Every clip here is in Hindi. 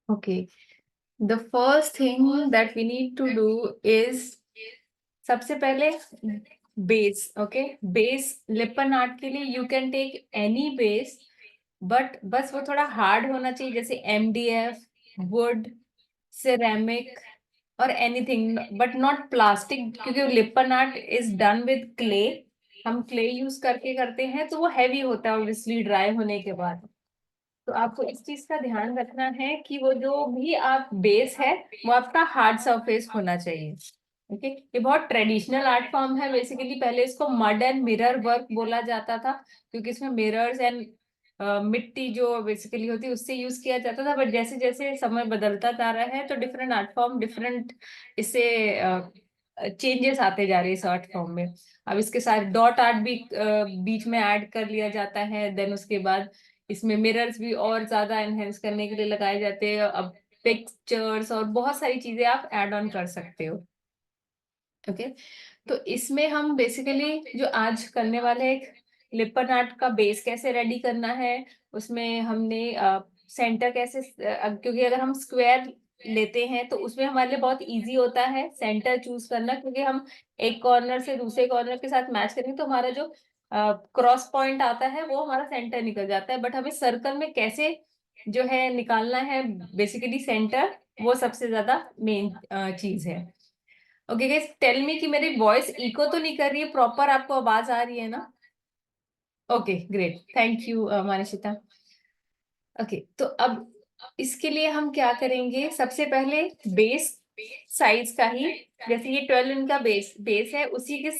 Okay. The first thing that we need to do is सबसे पहले base. Okay, base Lippan art के लिए you can take any base, but बस वो थोड़ा हार्ड होना चाहिए, जैसे MDF, वुड, सिरेमिक और एनीथिंग, बट नॉट प्लास्टिक, क्योंकि Lippan art is done with clay. हम क्ले यूज करके करते हैं तो वो हैवी होता है ऑब्वियसली ड्राई होने के बाद. तो आपको इस चीज का ध्यान रखना है कि वो जो भी आप बेस है वो आपका हार्ड सरफेस होना चाहिए. ओके, ये बहुत ट्रेडिशनल आर्ट फॉर्म है बेसिकली. पहले इसको मड एंड मिरर वर्क बोला जाता था, क्योंकि इसमें मिरर्स एंड मिट्टी जो बेसिकली होती है उससे यूज किया जाता था. बट जैसे जैसे समय बदलता जा रहा है तो डिफरेंट आर्ट फॉर्म, डिफरेंट इससे चेंजेस आते जा रहे हैं इस आर्ट फॉर्म में. अब इसके साथ डॉट आर्ट भी बीच में ऐड कर लिया जाता है. देन उसके बाद इसमें मिरर्स भी और ज्यादा एनहेंस करने के लिए लगाए जाते हैं. अब पिक्चर्स और बहुत सारी चीजें आप ऐड ऑन कर सकते हो. ओके, तो इसमें हम बेसिकली जो आज करने वाले एक लिपन आर्ट का बेस कैसे रेडी करना है, उसमें हमने सेंटर कैसे, क्योंकि अगर हम स्क्वायर लेते हैं तो उसमें हमारे लिए बहुत इजी होता है सेंटर चूज करना, क्योंकि हम एक कॉर्नर से दूसरे कॉर्नर के साथ मैच करेंगे तो हमारा जो क्रॉस पॉइंट आता है वो हमारा सेंटर निकल जाता है. बट हमें सर्कल में कैसे जो है निकालना है बेसिकली सेंटर, वो सबसे ज्यादा मेन चीज है. ओके गाइस, टेल मी कि मेरी वॉइस इको तो नहीं कर रही है, प्रॉपर आपको आवाज आ रही है ना? Okay great, thank you Mansita. Okay, तो अब इसके लिए हम क्या करेंगे, सबसे पहले बेस साइज का ही, जैसे ये 12 इंच का बेस है, उसी के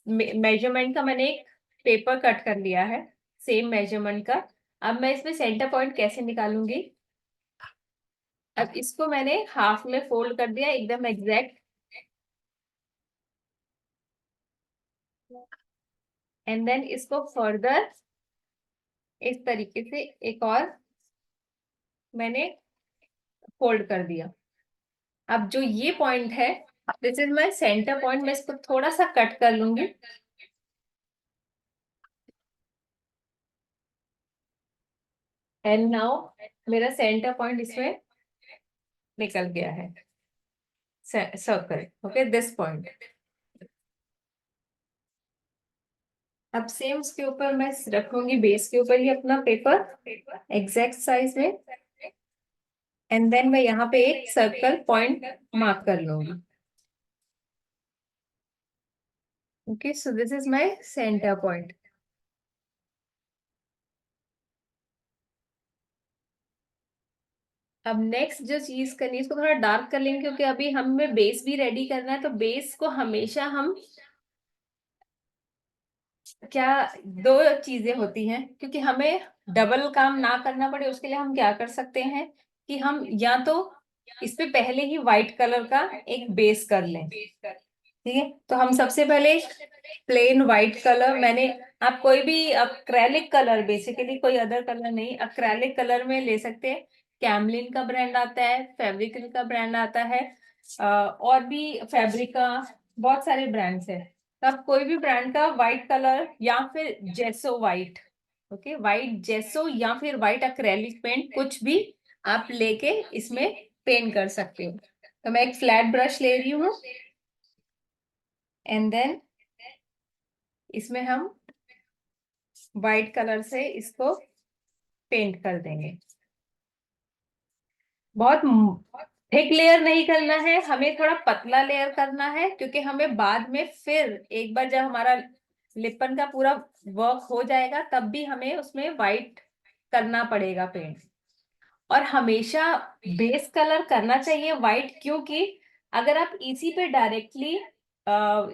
मेजरमेंट का मैंने एक पेपर कट कर लिया है, सेम मेजरमेंट का. अब मैं इसमें सेंटर पॉइंट कैसे निकालूंगी. अब इसको मैंने हाफ में फोल्ड कर दिया एकदम एग्जैक्ट, एंड देन इसको फर्दर इस तरीके से एक और मैंने फोल्ड कर दिया. अब जो ये पॉइंट है, this is my centre point, मैं इसको थोड़ा सा कट कर लूंगी. एंड नाउ मेरा सेंटर पॉइंट इसमें निकल गया है, सर्कल. Okay, this point. अब सेम उसके ऊपर मैं रखूंगी, बेस के ऊपर ही अपना पेपर एग्जैक्ट साइज में, एंड देन मैं यहाँ पे एक सर्कल पॉइंट मार्क कर लूंगी. Okay, so this is my centre point. अब नेक्स्ट जो चीज करनी है, इसको थोड़ा डार्क कर लेंगे क्योंकि अभी हमें बेस भी रेडी करना है. तो बेस को हमेशा हम क्या, दो चीजें होती हैं, क्योंकि हमें डबल काम ना करना पड़े उसके लिए हम क्या कर सकते हैं कि हम या तो इस पे पहले ही व्हाइट कलर का एक बेस कर लें. ठीक है, तो हम सबसे पहले प्लेन व्हाइट कलर, मैंने, आप कोई भी अक्रेलिक कलर, बेसिकली कोई अदर कलर नहीं, अक्रेलिक कलर में ले सकते हैं. कैमलिन का ब्रांड आता है, फेब्रिकल का ब्रांड आता है, और भी फैब्रिक का बहुत सारे ब्रांड्स है. तो आप कोई भी ब्रांड का व्हाइट कलर या फिर जेसो व्हाइट, ओके, व्हाइट जेसो या फिर व्हाइट अक्रेलिक पेंट, कुछ भी आप लेके इसमें पेंट कर सकते हो. तो मैं एक फ्लैट ब्रश ले रही हूँ, एंड देन इसमें हम व्हाइट कलर से इसको पेंट कर देंगे. बहुत थिक लेयर नहीं करना है, हमें थोड़ा पतला लेयर करना है, क्योंकि हमें बाद में फिर एक बार जब हमारा लिपन का पूरा वर्क हो जाएगा तब भी हमें उसमें व्हाइट करना पड़ेगा पेंट. और हमेशा बेस कलर करना चाहिए व्हाइट, क्योंकि अगर आप इसी पे डायरेक्टली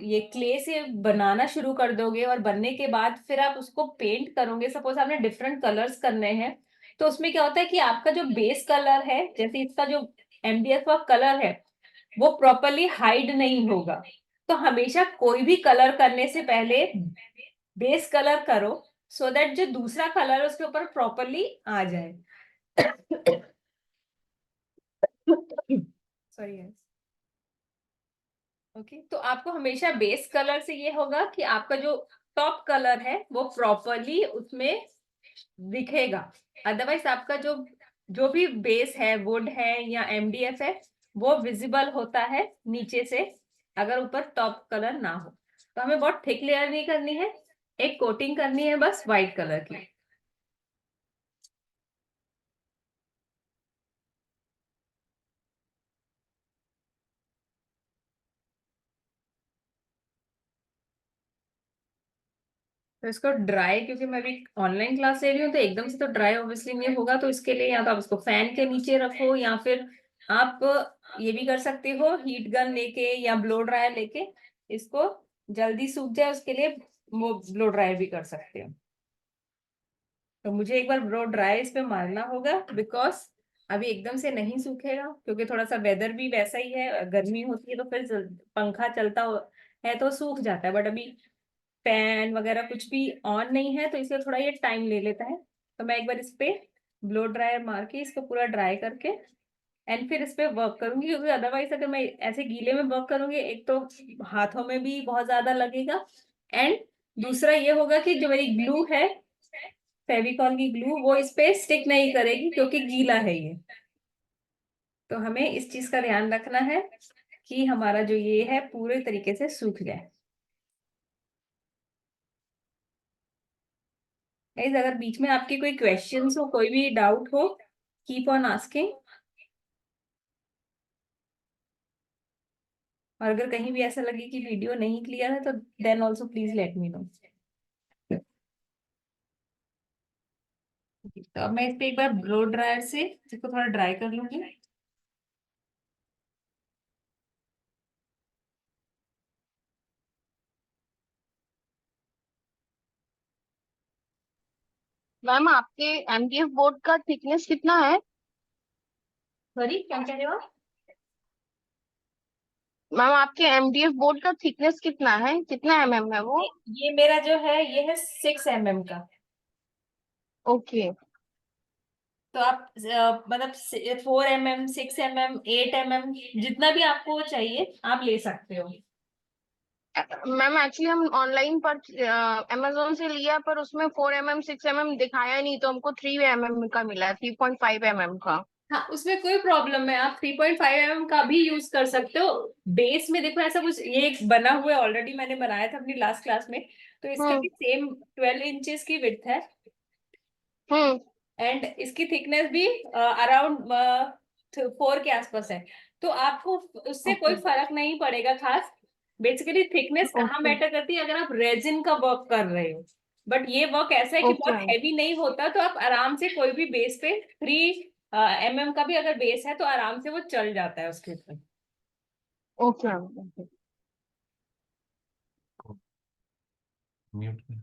ये क्ले से बनाना शुरू कर दोगे और बनने के बाद फिर आप उसको पेंट करोगे, सपोज आपने डिफरेंट कलर्स करने हैं, तो उसमें क्या होता है कि आपका जो बेस कलर है, जैसे इसका जो MDF का कलर है, वो प्रॉपरली हाइड नहीं होगा. तो हमेशा कोई भी कलर करने से पहले बेस कलर करो, सो दैट जो दूसरा कलर है उसके ऊपर प्रॉपरली आ जाए. सॉरी. ओके, तो आपको हमेशा बेस कलर से ये होगा कि आपका जो टॉप कलर है वो प्रॉपरली उसमें दिखेगा. अदरवाइज आपका जो जो भी बेस है, वुड है या एमडीएफ है, वो विजिबल होता है नीचे से, अगर ऊपर टॉप कलर ना हो। तो हमें बहुत थिक लेयर नहीं करनी है, एक कोटिंग करनी है बस व्हाइट कलर की। तो इसको ड्राई, क्योंकि मैं भी ऑनलाइन क्लास ले रही हूँ तो एकदम से तो ड्राई ऑब्वियसली नहीं होगा, तो इसके लिए या तो आप इसको फैन के नीचे रखो, या फिर आप ये भी कर सकते हो, हीट गन लेके या ब्लो ड्रायर लेके इसको जल्दी सूख जाए उसके लिए वो ब्लो ड्रायर भी कर सकते हो। तो मुझे एक बार ब्लो ड्राई इस पे मारना होगा, बिकॉज अभी एकदम से नहीं सूखेगा, क्योंकि थोड़ा सा वेदर भी वैसा ही है, गर्मी होती है तो फिर पंखा चलता है तो सूख जाता है, बट अभी फैन वगैरह कुछ भी ऑन नहीं है तो इसलिए थोड़ा ये टाइम ले लेता है। तो मैं एक बार इस पे ब्लो ड्रायर मार के इसको पूरा ड्राई करके एंड फिर इस पे वर्क करूंगी, क्योंकि अदरवाइज अगर मैं ऐसे गीले में वर्क करूंगी, एक तो हाथों में भी बहुत ज्यादा लगेगा, एंड दूसरा ये होगा कि जो मेरी ग्लू है, फेविकॉल की ग्लू, वो इस पे स्टिक नहीं करेगी क्योंकि गीला है ये। तो हमें इस चीज का ध्यान रखना है कि हमारा जो ये है पूरे तरीके से सूख जाए। गाइस, अगर बीच में आपकी कोई क्वेश्चंस हो, कोई भी डाउट हो, कीप ऑन आस्किंग। और अगर कहीं भी ऐसा लगे कि वीडियो नहीं क्लियर है तो then also please let me know. तो अब मैं इस पे एक बार ब्लो ड्रायर से इसको थोड़ा ड्राई कर लूंगी। मैम आपके एमडीएफ बोर्ड का थिकनेस कितना है? सॉरी, क्या कह रहे हो आप? मैम आपके एमडीएफ बोर्ड का थिकनेस कितना है, कितना एमएम है वो? ये मेरा जो है ये है 6 mm का। ओके। तो आप मतलब 4 mm, 6 mm, 8 mm, जितना भी आपको चाहिए आप ले सकते हो। मैम एक्चुअली हम ऑनलाइन पर अमेजोन से लिया, पर उसमें 4 mm 6 mm दिखाया नहीं, तो हमको 3 mm का मिला, 3.5 mm का। हाँ, उसमें कोई प्रॉब्लम है, आप 3.5 mm का भी यूज कर सकते हो। बेस में देखो ऐसा कुछ, ये एक बना हुआ है ऑलरेडी, मैंने बनाया था अपनी लास्ट क्लास में, तो इसका हम्म। भी सेम 12 इंचेस की विड्थ है, हम्म। एंड इसकी थिकनेस भी अराउंड 4 के आसपास है। तो आपको उससे कोई ओके। फर्क नहीं पड़ेगा खास। बेसिकली थिकनेस कहाँ ओके। मैटर करती है, अगर आप रेजिन का वर्क कर रहे हो, बट ये वर्क ऐसा है कि ओके बहुत मैम। हैवी नहीं होता, तो आप आराम से कोई भी बेस पे 3 mm का भी अगर बेस है तो आराम से वो चल जाता है उसके ऊपर। Okay ma'am. म्यूट में।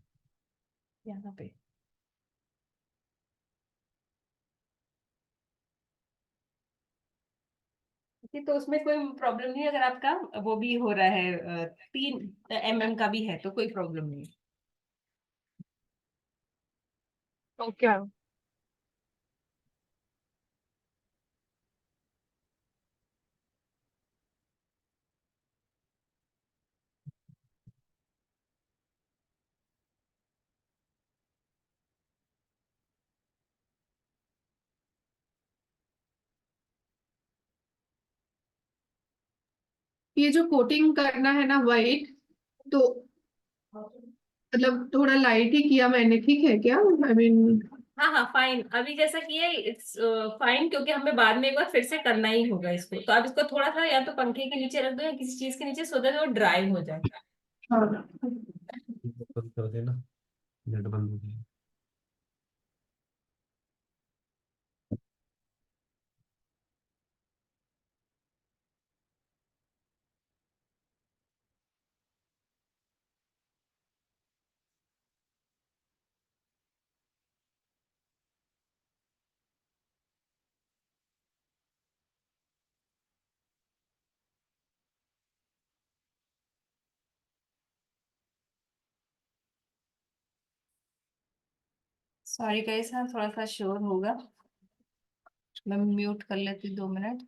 यहाँ पे ठीक, तो उसमें कोई प्रॉब्लम नहीं है, अगर आपका वो भी हो रहा है 3 mm का भी है तो कोई प्रॉब्लम नहीं। Okay ma'am. ये जो कोटिंग करना है ना वाइट, तो मतलब थोड़ा लाइट ही किया मैंने, ठीक है क्या? आई मीन हाँ हाँ, फाइन, अभी जैसा कि है इट्स फाइन, क्योंकि हमें बाद में एक बार फिर से करना ही होगा इसको, तो आप इसको थोड़ा सा या तो पंखे के नीचे रख दो या किसी चीज के नीचे, सो दैट वो ड्राई हो जाए। हाँ। बंद कर देना, नेट बंद हो गया। सॉरी गाइस, हाँ थोड़ा सा शोर होगा, मैं म्यूट कर लेती 2 मिनट।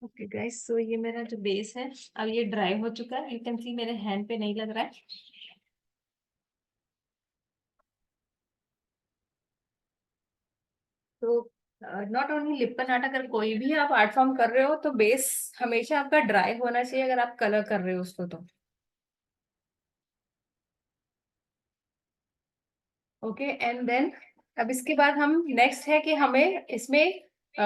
ओके गाइस, सो ये मेरा जो बेस है अब ये ड्राई हो चुका है। यू कैन सी मेरे हैंड पे नहीं लग रहा है। तो नॉट ओनली लिप्पन आर्ट, अगर कोई भी आप आर्ट फॉर्म कर रहे हो तो बेस हमेशा आपका ड्राई होना चाहिए अगर आप कलर कर रहे हो उसको तो। ओके एंड देन अब इसके बाद हम नेक्स्ट है कि हमें इसमें अ,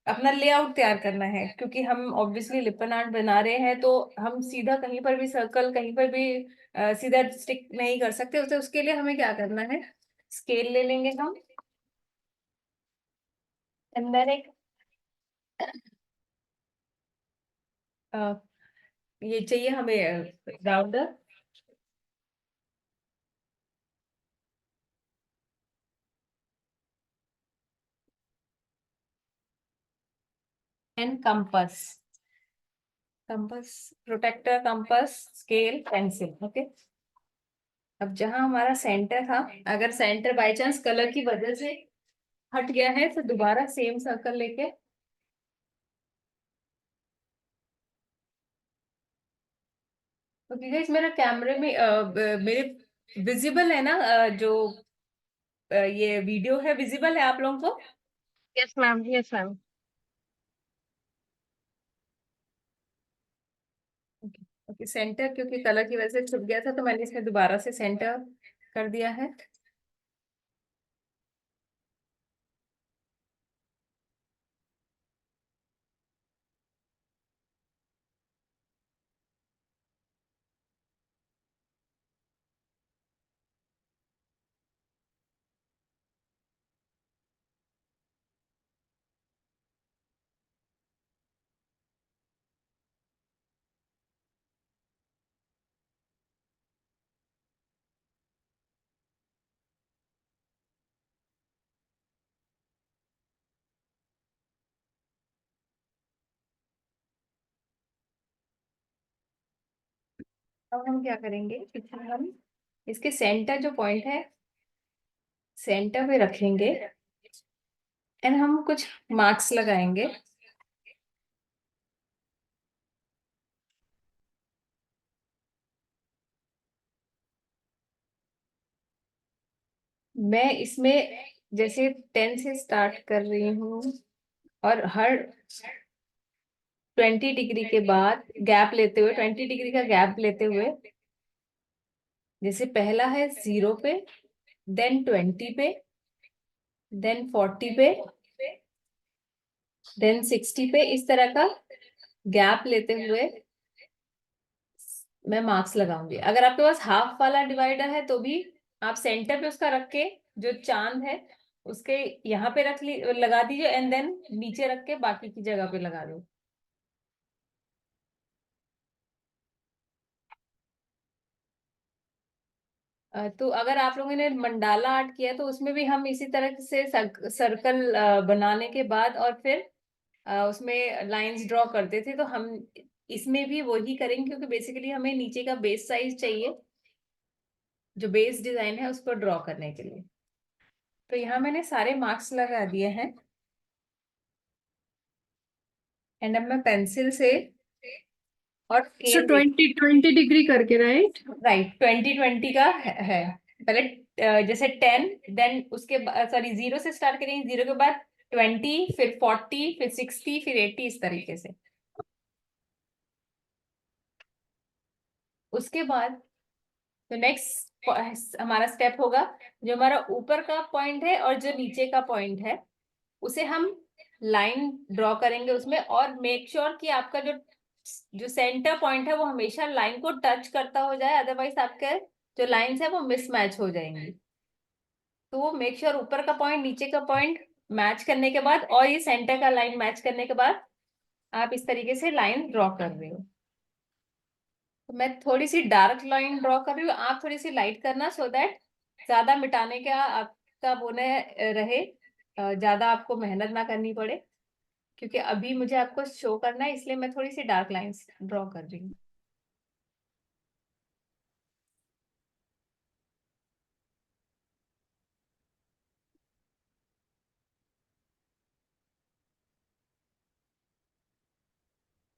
अपना लेआउट तैयार करना है, क्योंकि हम ऑब्वियसली लिपन आर्ट बना रहे हैं तो हम सीधा कहीं पर भी सर्कल कहीं पर भी सीधा स्टिक नहीं कर सकते। उसे उसके लिए हमें क्या करना है, स्केल ले लेंगे हम एंड देन एक अ, ये चाहिए हमें rounder and compass. Compass, protractor, compass, scale, pencil. Okay, अब जहां हमारा सेंटर था, अगर सेंटर बाय चांस कलर की वजह से हट गया है तो दोबारा सेम सर्कल लेके ओके गाइस, मेरा कैमरे में मेरे विजिबल है ना, जो ये वीडियो है विजिबल है आप लोगों को? Yes ma'am, yes ma'am. Okay okay, centre क्योंकि कलर की वजह से छुप गया था तो मैंने इसमें दोबारा से सेंटर कर दिया है। अब हम क्या करेंगे, क्योंकि हम इसके सेंटर जो पॉइंट है सेंटर पे रखेंगे एंड हम कुछ मार्क्स लगाएंगे। मैं इसमें जैसे 10 से स्टार्ट कर रही हूँ और हर 20 डिग्री के बाद गैप लेते हुए, 20 डिग्री का गैप लेते हुए, जैसे पहला है 0 पे, देन 20 पे, देन 40 पे, देन 60 पे, इस तरह का गैप लेते हुए मैं मार्क्स लगाऊंगी। अगर आपके पास हाफ वाला डिवाइडर है तो भी आप सेंटर पे उसका रख के जो चांद है उसके यहाँ पे रख ली लगा दीजिए एंड देन नीचे रख के बाकी की जगह पे लगा दो। तो अगर आप लोगों ने मंडाला आर्ट किया तो उसमें भी हम इसी तरह से सर्कल बनाने के बाद और फिर उसमें लाइंस ड्रॉ करते थे, तो हम इसमें भी वही करेंगे क्योंकि बेसिकली हमें नीचे का बेस साइज चाहिए जो बेस डिजाइन है उसको ड्रॉ करने के लिए। तो यहाँ मैंने सारे मार्क्स लगा दिए हैं एंड अब मैं पेंसिल से और सो स्केल 20 डिग्री करके, राइट? राइट 20 20 का है। पहले जैसे 10, देन उसके सॉरी 0 से स्टार्ट करेंगे, 0 के बाद 20, फिर 40, फिर 60, फिर 80, इस तरीके से। उसके बाद तो नेक्स्ट हमारा स्टेप होगा, जो हमारा ऊपर का पॉइंट है और जो नीचे का पॉइंट है उसे हम लाइन ड्रॉ करेंगे उसमें, और मेक श्योर कि आपका जो जो सेंटर पॉइंट है वो हमेशा लाइन को टच करता हो जाए, अदरवाइज आपके जो लाइंस है वो मिसमैच हो जाएंगी। तो वो मेक श्योर ऊपर का पॉइंट नीचे का पॉइंट मैच करने के बाद और ये सेंटर का लाइन मैच करने के बाद आप इस तरीके से लाइन ड्रॉ कर रहे हो। तो मैं थोड़ी सी डार्क लाइन ड्रॉ कर रही हूँ, आप थोड़ी सी लाइट करना सो दैट ज्यादा मिटाने का आपका वो न रहे, ज्यादा आपको मेहनत ना करनी पड़े, क्योंकि अभी मुझे आपको शो करना है इसलिए मैं थोड़ी सी डार्क लाइंस ड्रॉ कर रही हूँ।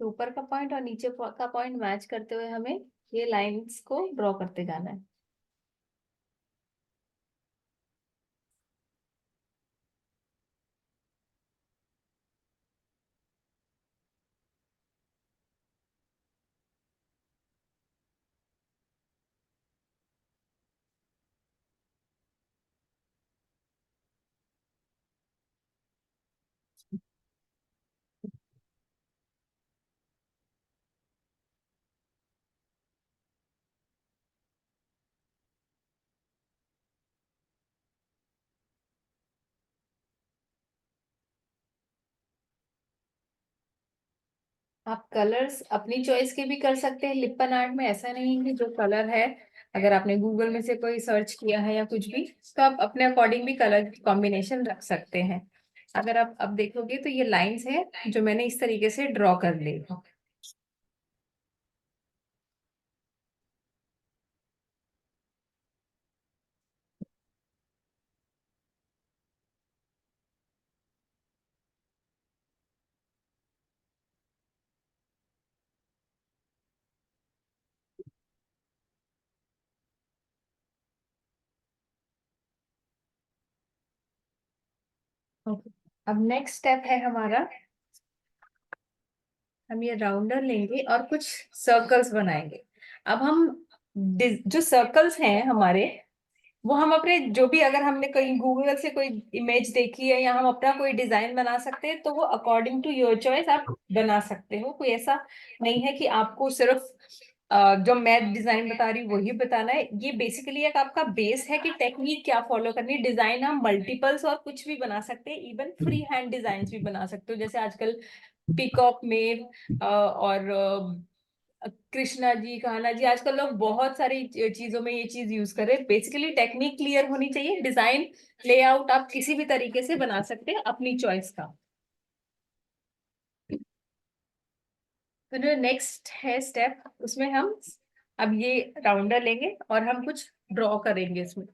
तो ऊपर का पॉइंट और नीचे का पॉइंट मैच करते हुए हमें ये लाइंस को ड्रॉ करते जाना है। आप कलर्स अपनी चॉइस के भी कर सकते हैं लिपन आर्ट में, ऐसा नहीं है कि जो कलर है, अगर आपने गूगल में से कोई सर्च किया है या कुछ भी, तो आप अपने अकॉर्डिंग भी कलर कॉम्बिनेशन रख सकते हैं। अगर आप अब देखोगे तो ये लाइंस है जो मैंने इस तरीके से ड्रॉ कर ली। अब नेक्स्ट स्टेप है हमारा, हम ये राउंडर लेंगे और कुछ सर्कल्स बनाएंगे। अब हम जो सर्कल्स हैं हमारे, वो हम अपने जो भी, अगर हमने कहीं गूगल से कोई इमेज देखी है या हम अपना कोई डिजाइन बना सकते हैं, तो वो अकॉर्डिंग टू योर चॉइस आप बना सकते हो। कोई ऐसा नहीं है कि आपको सिर्फ जो मैं डिजाइन बता रही हूँ वही बताना है। ये बेसिकली एक आपका बेस है कि टेक्निक क्या फॉलो करनी। डिजाइन हम मल्टीपल्स और कुछ भी बना सकते हैं, इवन फ्री हैंड डिजाइन भी बना सकते हो, जैसे आजकल पीकॉक में और कृष्णा जी, कान्हा जी, आजकल लोग बहुत सारी चीजों में ये चीज यूज कर रहे हैं। बेसिकली टेक्निक क्लियर होनी चाहिए। डिजाइन लेआउट आप किसी भी तरीके से बना सकते हैं अपनी चॉइस का। फिर नेक्स्ट है स्टेप, उसमें हम अब ये राउंडर लेंगे और हम कुछ ड्रॉ करेंगे इसमें।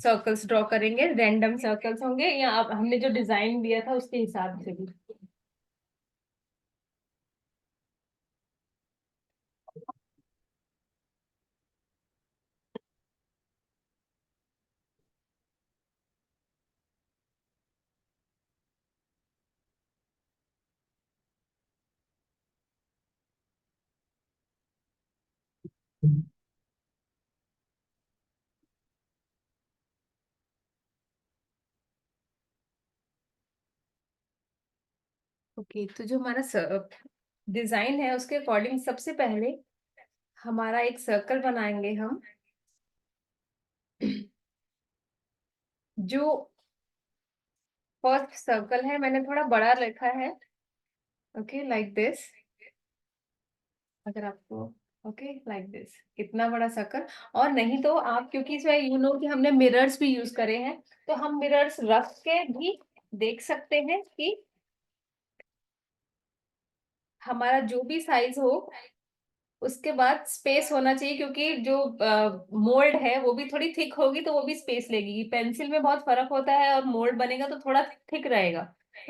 सर्कल्स ड्रॉ करेंगे, रैंडम सर्कल्स होंगे या अब हमने जो डिजाइन दिया था उसके हिसाब से भी। ओके, तो जो हमारा डिजाइन है उसके अकॉर्डिंग सबसे पहले हमारा एक सर्कल बनाएंगे हम। जो फर्स्ट सर्कल है मैंने थोड़ा बड़ा लिखा है, ओके लाइक दिस। अगर आपको ओके लाइक दिस, इतना बड़ा सर्कल। और नहीं तो आप, क्योंकि इसमें कि हमने मिरर्स भी यूज करे हैं, तो हम मिरर्स रख के भी देख सकते हैं कि हमारा जो भी साइज हो उसके बाद स्पेस होना चाहिए, क्योंकि जो मोल्ड है वो भी थोड़ी थिक होगी तो वो भी स्पेस लेगी। पेंसिल में बहुत फर्क होता है और मोल्ड बनेगा तो थोड़ा थिक रहेगा।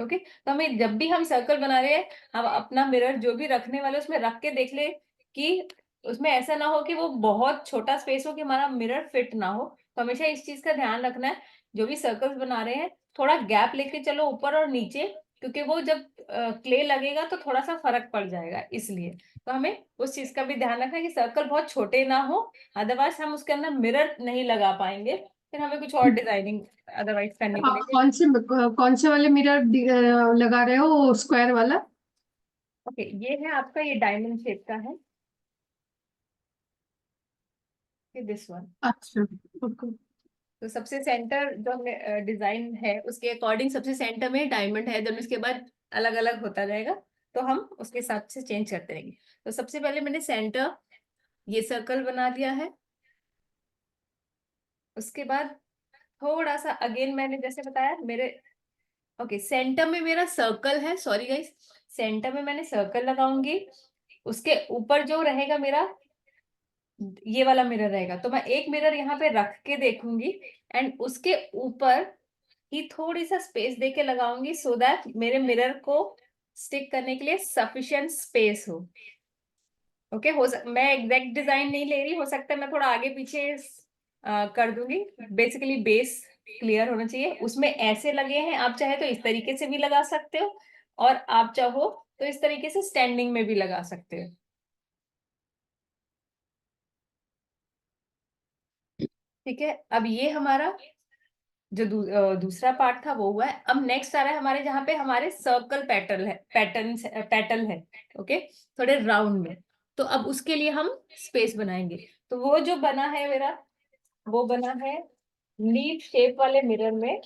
ओके, तो हमें जब भी हम सर्कल बना रहे हैं, हम अपना मिरर जो भी रखने वाले उसमें रख के देख ले कि उसमें ऐसा ना हो कि वो बहुत छोटा स्पेस हो कि हमारा मिरर फिट ना हो। तो हमेशा इस चीज का ध्यान रखना है। जो भी सर्कल्स बना रहे हैं थोड़ा गैप लेके चलो ऊपर और नीचे, क्योंकि वो जब क्ले लगेगा तो थोड़ा सा फर्क पड़ जाएगा, इसलिए। तो हमें उस चीज का भी ध्यान रखना है कि सर्कल बहुत छोटे ना हो, अदरवाइज हम उसके अंदर मिरर नहीं लगा पाएंगे, फिर हमें कुछ और डिजाइनिंग अदरवाइज करनी आप पड़ेगी। कौन से वाले मिरर लगा रहे हो, स्क्वायर वाला? ओके, ये है आपका, ये डायमंड शेप का है, दिस वन। अच्छा, ओके। तो सबसे सेंटर जो हमने डिजाइन है उसके अकॉर्डिंग सबसे सेंटर में डायमंड है, देन उसके बाद अलग अलग होता जाएगा, तो हम उसके हिसाब से चेंज करते रहेंगे। तो सबसे पहले मैंने सेंटर ये सर्कल बना दिया है। उसके बाद थोड़ा सा अगेन मैंने जैसे बताया मेरे, ओके सेंटर में मेरा सर्कल है, सॉरी गाइस, सेंटर में मैंने सर्कल लगाऊंगी। उसके ऊपर जो रहेगा मेरा ये वाला मिरर रहेगा, तो मैं एक मिरर यहाँ पे रख के देखूंगी एंड उसके ऊपर ही थोड़ी सा स्पेस दे के लगाऊंगी, सो दैट मेरे मिरर को स्टिक करने के लिए सफिशिएंट स्पेस हो। ओके, मैं एग्जैक्ट डिजाइन नहीं ले रही, हो सकता है मैं थोड़ा आगे पीछे कर दूंगी। बेसिकली बेस क्लियर होना चाहिए। उसमें ऐसे लगे हैं, आप चाहे तो इस तरीके से भी लगा सकते हो, और आप चाहो तो इस तरीके से स्टैंडिंग में भी लगा सकते हो। ठीक है, अब ये हमारा जो दूसरा पार्ट था वो हुआ है। अब नेक्स्ट आ रहा है हमारे, जहाँ पे हमारे सर्कल पैटर्न है। ओके, थोड़े राउंड में। तो अब उसके लिए हम स्पेस बनाएंगे। तो वो जो बना है मेरा, वो बना है लीफ शेप वाले मिरर में।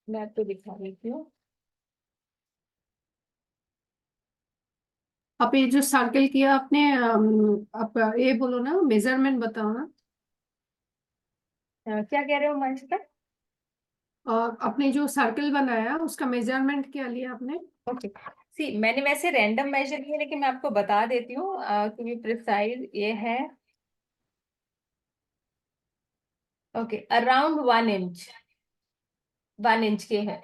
मैं आपको दिखा देती हूँ। अब ये जो सर्कल किया आपने, आप ये बोलो ना, मेजरमेंट बताओ ना। क्या कह रहे हो मंच पर? और आपने जो सर्कल बनाया उसका मेजरमेंट क्या लिया आपने? ओके, सी मैंने वैसे रैंडम मेजर किया, लेकिन मैं आपको बता देती हूँ टू बी प्रिसाइज। ये है ओके अराउंड 1 इंच, 1 इंच के है।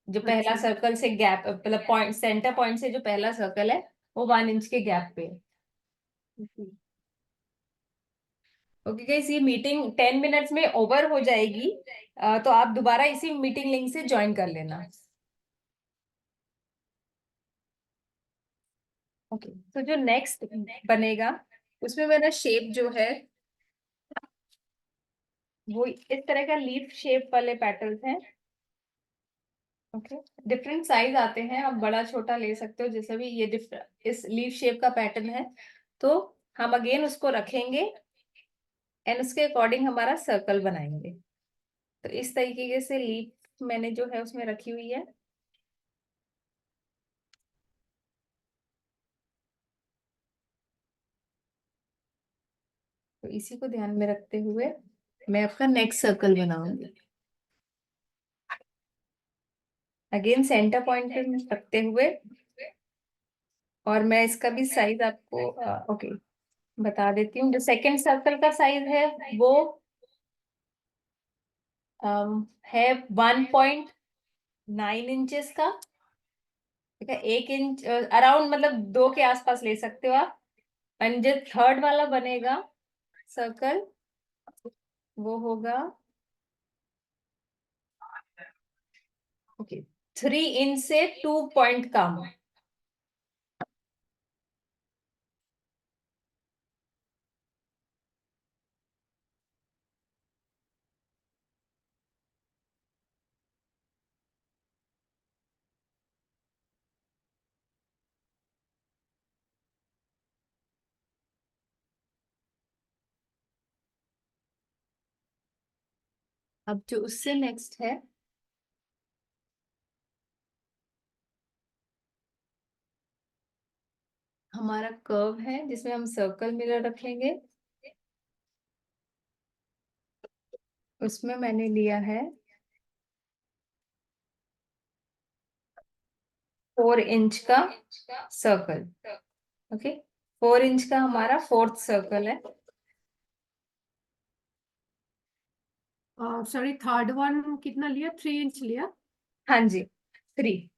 जो पहला अच्छा। सर्कल से गैप, मतलब पॉइंट, सेंटर पॉइंट से जो पहला सर्कल है वो 1 इंच के गैप पे है। ओके गाइस, ये मीटिंग 10 मिनट्स में ओवर हो जाएगी, तो आप दोबारा इसी मीटिंग लिंक से ज्वाइन कर लेना। ओके, तो जो नेक्स्ट बनेगा उसमें मेरा शेप जो है वो इस तरह का लीफ शेप वाले पैटर्न्स हैं। ओके, डिफरेंट साइज आते हैं, आप बड़ा छोटा ले सकते हो जैसे भी। ये इस लीफ शेप का पैटर्न है, तो हम अगेन उसको रखेंगे एंड उसके अकॉर्डिंग हमारा सर्कल बनाएंगे। तो इस तरीके से लीफ मैंने जो है उसमें रखी हुई है। तो इसी को ध्यान में रखते हुए मैं आपका नेक्स्ट सर्कल बनाऊंगी। अगेन सेंटर पॉइंट पे रखते हुए, और मैं इसका भी साइज आपको ओके बता देती हूँ। जो सेकंड सर्कल का साइज है वो है 1.9 इंचेस का। ठीक है, 1 इंच अराउंड, मतलब 2 के आसपास ले सकते हो आप। एंड जो थर्ड वाला बनेगा सर्कल, वो होगा ओके 3 इंच से 2 पॉइंट कम। अब जो उससे नेक्स्ट है, हमारा कर्व है जिसमें हम सर्कल मिरर रखेंगे। उसमें मैंने लिया है 4 इंच का सर्कल। ओके, 4 इंच का हमारा फोर्थ सर्कल है। सॉरी, थर्ड वन कितना लिया? 3 इंच लिया? हाँ जी, 3।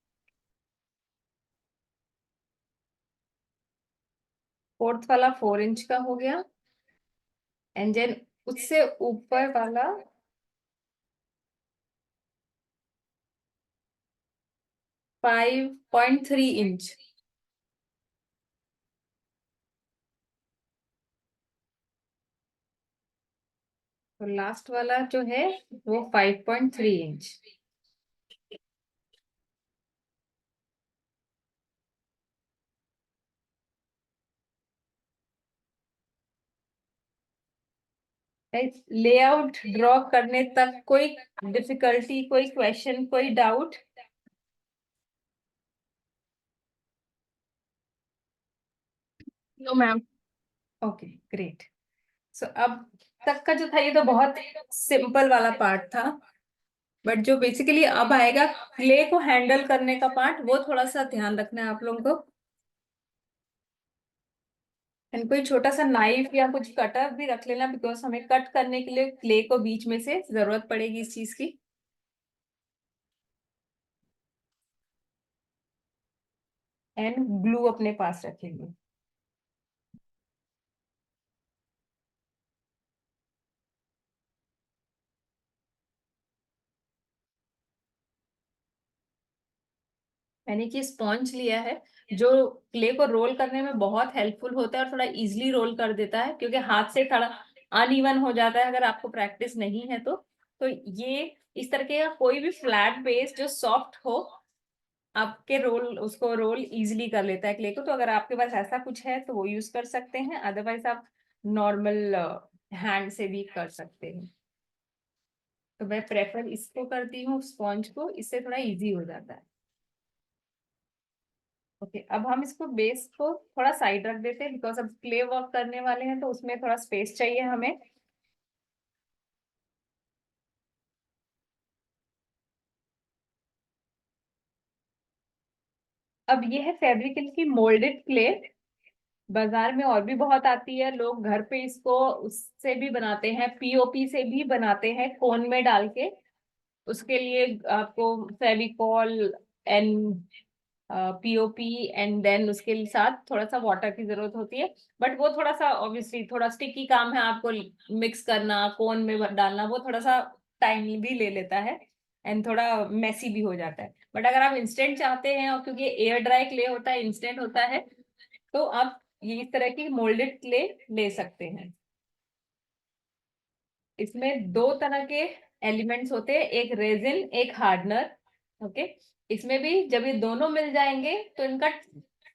फोर्थ वाला 4 इंच का हो गया, एंड देन उससे ऊपर वाला 5.3 इंच। और लास्ट वाला जो है वो 5.3 इंच। लेआउट ड्रॉ करने तक कोई डिफिकल्टी, कोई क्वेश्चन, कोई doubt? No ma'am. Okay great. So अब तक का जो था ये तो बहुत सिंपल वाला पार्ट था, बट जो बेसिकली अब आएगा क्ले को हैंडल करने का पार्ट, वो थोड़ा सा ध्यान रखना है आप लोगों को। एंड कोई छोटा सा नाइफ या कुछ कटर भी रख लेना, बिकॉज हमें कट करने के लिए क्ले को बीच में से जरूरत पड़ेगी इस चीज की। एंड ग्लू अपने पास रखेंगे। मैंने कि स्पॉन्ज लिया है जो क्ले को रोल करने में बहुत हेल्पफुल होता है और थोड़ा इजीली रोल कर देता है, क्योंकि हाथ से थोड़ा अनइवन हो जाता है अगर आपको प्रैक्टिस नहीं है तो ये इस तरह का कोई भी फ्लैट बेस जो सॉफ्ट हो आपके रोल उसको रोल इजीली कर लेता है क्ले को। तो अगर आपके पास ऐसा कुछ है तो वो यूज कर सकते हैं, अदरवाइज आप नॉर्मल हैंड से भी कर सकते हैं। तो मैं प्रेफर इसको करती हूँ स्पॉन्ज को, इससे थोड़ा इजी हो जाता है। ओके, अब हम इसको बेस को थोड़ा साइड रख देते हैं बिकॉज अब क्ले वर्क करने वाले हैं तो उसमें थोड़ा स्पेस चाहिए हमें। अब ये है फेब्रिकल की मोल्डेड क्ले। बाजार में और भी बहुत आती है, लोग घर पे इसको उससे भी बनाते हैं, पीओपी से भी बनाते हैं कोन में डाल के। उसके लिए आपको Fevicol and POP and then उसके साथ थोड़ा सा वाटर की जरूरत होती है, बट वो थोड़ा सा ऑब्वियसली थोड़ा स्टिकी काम है, आपको मिक्स करना कोन में डालना वो थोड़ा सा टाइम भी ले लेता है एंड थोड़ा मेसी भी हो जाता है। बट अगर आप इंस्टेंट चाहते हैं, और क्योंकि एयर ड्राई क्ले होता है इंस्टेंट होता है, तो आप ये इस तरह की मोल्डेड क्ले ले सकते हैं। इसमें दो तरह के एलिमेंट्स होते हैं, एक रेजिन एक हार्डनर। ओके, इसमें भी जब ये दोनों मिल जाएंगे तो इनका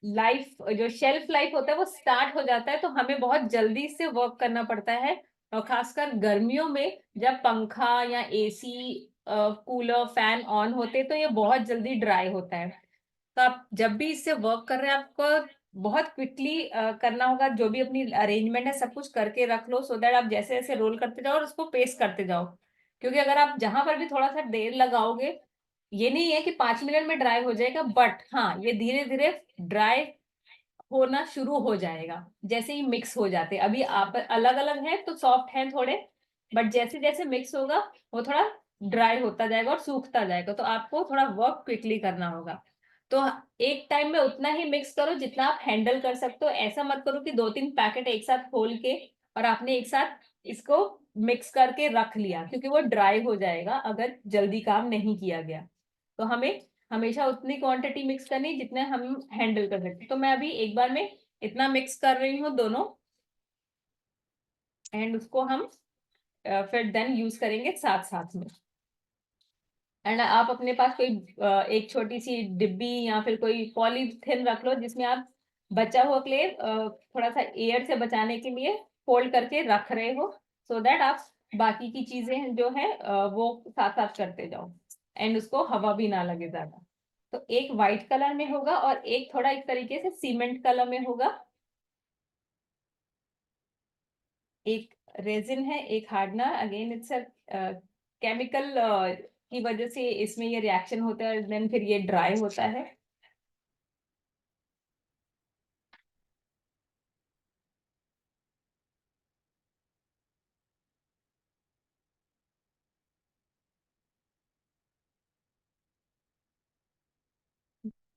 लाइफ जो शेल्फ लाइफ होता है वो स्टार्ट हो जाता है, तो हमें बहुत जल्दी से वर्क करना पड़ता है। और खासकर गर्मियों में जब पंखा या एसी कूलर फैन ऑन होते तो ये बहुत जल्दी ड्राई होता है। तो आप जब भी इससे वर्क कर रहे हैं आपको बहुत क्विकली करना होगा, जो भी अपनी अरेंजमेंट है सब कुछ करके रख लो सो दैट आप जैसे जैसे रोल करते जाओ और उसको पेस्ट करते जाओ। क्योंकि अगर आप जहां पर भी थोड़ा सा देर लगाओगे, ये नहीं है कि 5 मिनट में ड्राई हो जाएगा, बट हाँ ये धीरे धीरे ड्राई होना शुरू हो जाएगा जैसे ही मिक्स हो जाते हैं। अभी आप अलग अलग हैं तो सॉफ्ट हैं थोड़े, बट जैसे जैसे मिक्स होगा वो थोड़ा ड्राई होता जाएगा और सूखता जाएगा, तो आपको थोड़ा वर्क क्विकली करना होगा। तो एक टाइम में उतना ही मिक्स करो जितना आप हैंडल कर सकते हो, ऐसा मत करो कि 2-3 पैकेट एक साथ खोल के और आपने एक साथ इसको मिक्स करके रख लिया, क्योंकि वो ड्राई हो जाएगा अगर जल्दी काम नहीं किया गया। तो हमें हमेशा उतनी क्वांटिटी मिक्स करनी जितने हम हैंडल कर सकते। तो मैं अभी एक बार में इतना मिक्स कर रही हूँ दोनों, एंड उसको हम फिर देन यूज करेंगे साथ साथ में। एंड आप अपने पास कोई एक छोटी सी डिब्बी या फिर कोई पॉलीथिन रख लो जिसमें आप बचा हुआ क्ले थोड़ा सा एयर से बचाने के लिए फोल्ड करके रख रहे हो, सो दैट आप बाकी की चीजें जो है वो साथ साथ करते जाओ एंड उसको हवा भी ना लगे ज्यादा। तो एक वाइट कलर में होगा और एक थोड़ा इस तरीके से सीमेंट कलर में होगा। एक रेजिन है एक hardener, again it's a chemical की वजह से इसमें ये रिएक्शन होता है, देन फिर ये ड्राई होता है।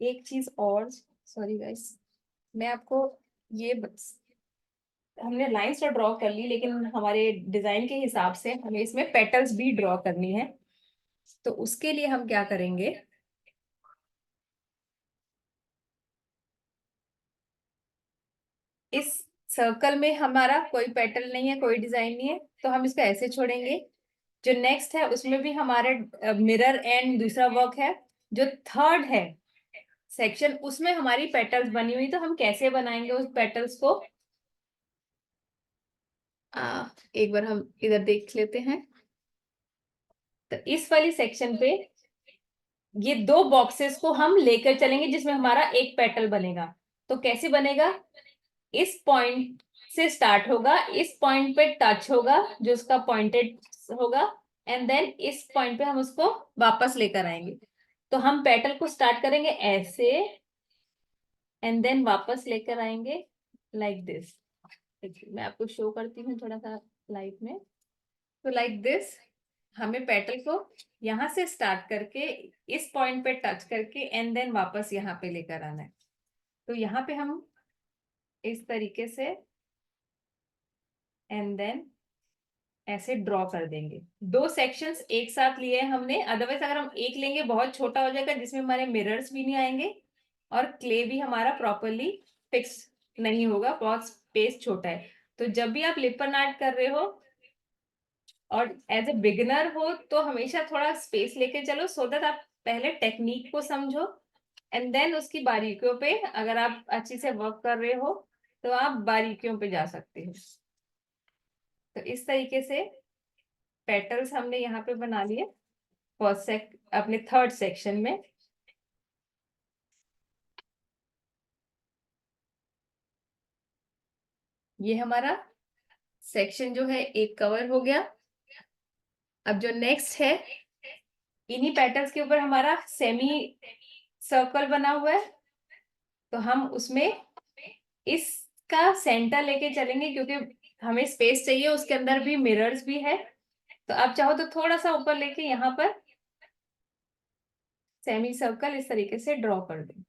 एक चीज और, सॉरी गाइस, मैं आपको ये हमने लाइंस तो ड्रॉ कर ली, लेकिन हमारे डिजाइन के हिसाब से हमें इसमें पेटल्स भी ड्रॉ करनी है। तो उसके लिए हम क्या करेंगे, इस सर्कल में हमारा कोई पेटल नहीं है कोई डिजाइन नहीं है, तो हम इसको ऐसे छोड़ेंगे। जो नेक्स्ट है उसमें भी हमारे मिरर एंड दूसरा वर्क है। जो थर्ड है सेक्शन उसमें हमारी पेटल्स बनी हुई, तो हम कैसे बनाएंगे उस पेटल्स को, एक बार हम इधर देख लेते हैं। तो इस वाली सेक्शन पे ये दो बॉक्सेस को हम लेकर चलेंगे जिसमें हमारा एक पेटल बनेगा। तो कैसे बनेगा, इस पॉइंट से स्टार्ट होगा, इस पॉइंट पे टच होगा जो उसका पॉइंटेड होगा, एंड देन इस पॉइंट पे हम उसको वापस लेकर आएंगे। तो हम पेटल को स्टार्ट करेंगे ऐसे एंड देन वापस लेकर आएंगे लाइक दिस। मैं आपको शो करती हूँ थोड़ा सा लाइट में। तो लाइक दिस हमें पेटल को यहाँ से स्टार्ट करके इस पॉइंट पे टच करके एंड देन वापस यहाँ पे लेकर आना है। तो यहाँ पे हम इस तरीके से एंड देन ऐसे ड्रॉ कर देंगे। 2 सेक्शंस एक साथ लिए हैं हमने, अदरवाइज अगर हम एक लेंगे बहुत छोटा हो जाएगा, जिसमें हमारे मिरर्स भी नहीं आएंगे और क्ले भी हमारा प्रॉपरली फिक्स नहीं होगा, बहुत स्पेस छोटा है। तो जब भी आप लिपन आर्ट कर रहे हो और एज ए बिगिनर हो तो हमेशा थोड़ा स्पेस लेके चलो, सो दैट आप पहले टेक्निक को समझो एंड देन उसकी बारीकियों पे, अगर आप अच्छे से वर्क कर रहे हो तो आप बारीकियों पे जा सकते हो। तो इस तरीके से पेटल्स हमने यहाँ पे बना लिए अपने 3rd सेक्शन में। ये हमारा सेक्शन जो है एक कवर हो गया। अब जो नेक्स्ट है, इन्हीं पेटल्स के ऊपर हमारा सेमी सर्कल बना हुआ है, तो हम उसमें इसका सेंटर लेके चलेंगे क्योंकि हमें स्पेस चाहिए, उसके अंदर भी मिरर्स भी है। तो आप चाहो तो थोड़ा सा ऊपर लेके यहाँ पर सेमी सर्कल इस तरीके से ड्रॉ कर दें।